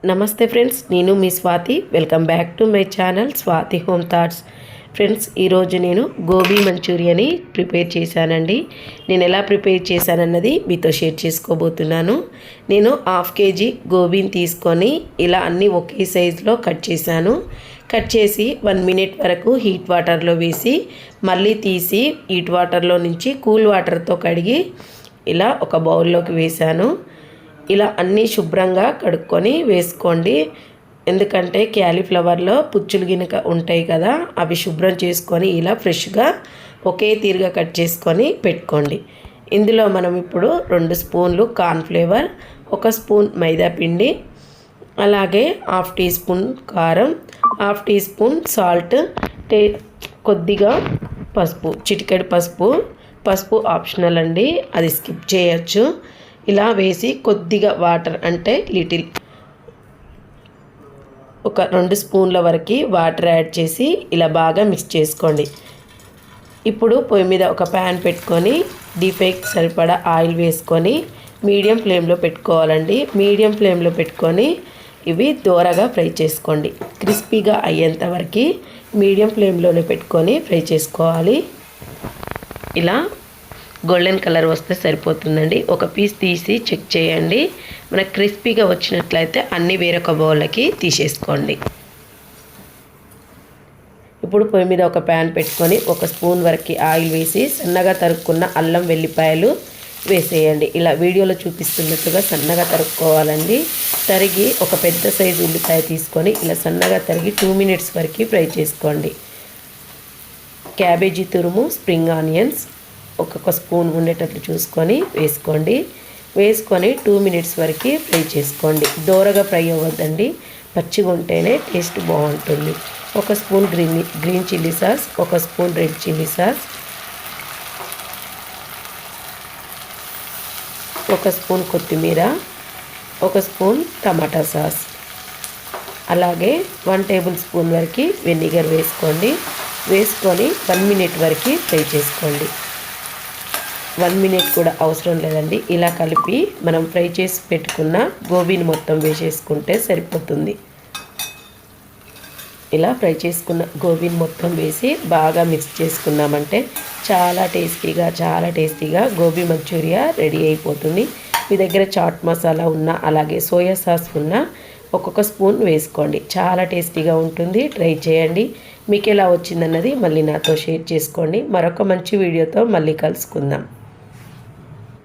నమస్తే ఫ్రెండ్స్, నేను మీ Swathi. Welcome back to my channel Swathi home thoughts. Friends, ఈరోజు నేను గోబీ మంచూరియాని ప్రిపేర్ చేశానండి. నేను ఎలా ప్రిపేర్ చేశానన్నది మీతో షేర్ చేసుకోబోతున్నాను. నేను 1/2 kg గోబీని తీసుకొని ఇలా అన్నీ ఒకే సైజులో కట్ చేశాను. కట్ చేసి 1 minute వరకు హీట్ వాటర్లో వేసి మళ్ళీ తీసి హీట్ వాటర్లో నుంచి కూల్ వాటర్తో కడిగి ఇలా ఒక బౌల్లోకి వేశాను. ఇలా అన్నీ శుభ్రంగా కడుక్కొని వేసుకోండి. ఎందుకంటే క్యాలీఫ్లవర్లో పుచ్చులు గినక ఉంటాయి కదా, అవి శుభ్రం చేసుకొని ఇలా ఫ్రెష్గా ఒకే తీరుగా కట్ చేసుకొని పెట్టుకోండి. ఇందులో మనం ఇప్పుడు 2 స్పూన్లు కార్న్ఫ్లేవర్, 1 స్పూన్ మైదా పిండి, అలాగే 1/2 టీ స్పూన్ కారం, 1/2 టీ స్పూన్ సాల్ట్, కొద్దిగా పసుపు, చిటికెడు పసుపు ఆప్షనల్ అండి, అది స్కిప్ చేయొచ్చు. ఇలా వేసి కొద్దిగా వాటర్, అంటే ఒక 2 స్పూన్ల వరకు వాటర్ యాడ్ చేసి ఇలా బాగా మిక్స్ చేసుకోండి. ఇప్పుడు పొయ్యి మీద ఒక ప్యాన్ పెట్టుకొని డీప్ ఫ్రైకి సరిపడా ఆయిల్ వేసుకొని మీడియం ఫ్లేమ్లో పెట్టుకోవాలండి. మీడియం ఫ్లేమ్లో పెట్టుకొని ఇవి దోరగా ఫ్రై చేసుకోండి. క్రిస్పీగా అయ్యేంత వరకు మీడియం ఫ్లేమ్లోనే పెట్టుకొని ఫ్రై చేసుకోవాలి. ఇలా గోల్డెన్ కలర్ వస్తే సరిపోతుందండి. ఒక పీస్ తీసి చెక్ చేయండి. మనకు క్రిస్పీగా వచ్చినట్లయితే అన్నీ వేరొక బౌల్కి తీసేసుకోండి. ఇప్పుడు పొయ్యి మీద ఒక ప్యాన్ పెట్టుకొని 1 స్పూన్ వరకు ఆయిల్ వేసి సన్నగా తరుక్కున్న అల్లం వెల్లిపాయలు వేసేయండి. ఇలా వీడియోలో చూపిస్తున్నట్టుగా సన్నగా తరుక్కోవాలండి. తరిగి ఒక పెద్ద సైజు ఉల్లిపాయ తీసుకొని ఇలా సన్నగా తరిగి 2 minutes వరకు ఫ్రై చేసుకోండి. క్యాబేజీ తురుము, స్ప్రింగ్ ఆనియన్స్ 1 స్పూన్ ఉండేటట్లు చూసుకొని వేసుకొని 2 minutes వరకు ఫ్రై చేసుకోండి. దోరగా ఫ్రై అవ్వద్దండి, పచ్చిగా ఉంటేనే టేస్ట్ బాగుంటుంది. 1 spoon green chilli sauce, 1 spoon red chilli sauce, 1 spoon కొత్తిమీర, 1 స్పూన్ టమాటా సాస్, అలాగే 1 టేబుల్ స్పూన్ వరకు వెనిగర్ వేసుకొని 1 minute వరకు ఫ్రై చేసుకోండి. 1 minute కూడా అవసరం లేదండి. ఇలా కలిపి మనం ఫ్రై చేసి పెట్టుకున్న గోబీని మొత్తం వేసేసుకుంటే సరిపోతుంది. ఇలా ఫ్రై చేసుకున్న గోబీని మొత్తం వేసి బాగా మిక్స్ చేసుకున్నామంటే చాలా టేస్టీగా గోబీ మంచూరియా రెడీ అయిపోతుంది. మీ దగ్గర చాట్ మసాలా ఉన్నా, అలాగే సోయా సాస్ ఉన్నా 1 స్పూన్ వేసుకోండి. చాలా టేస్టీగా ఉంటుంది. ట్రై చేయండి. మీకు ఎలా వచ్చిందన్నది మళ్ళీ నాతో షేర్ చేసుకోండి. మరొక మంచి వీడియోతో మళ్ళీ కలుసుకుందాం.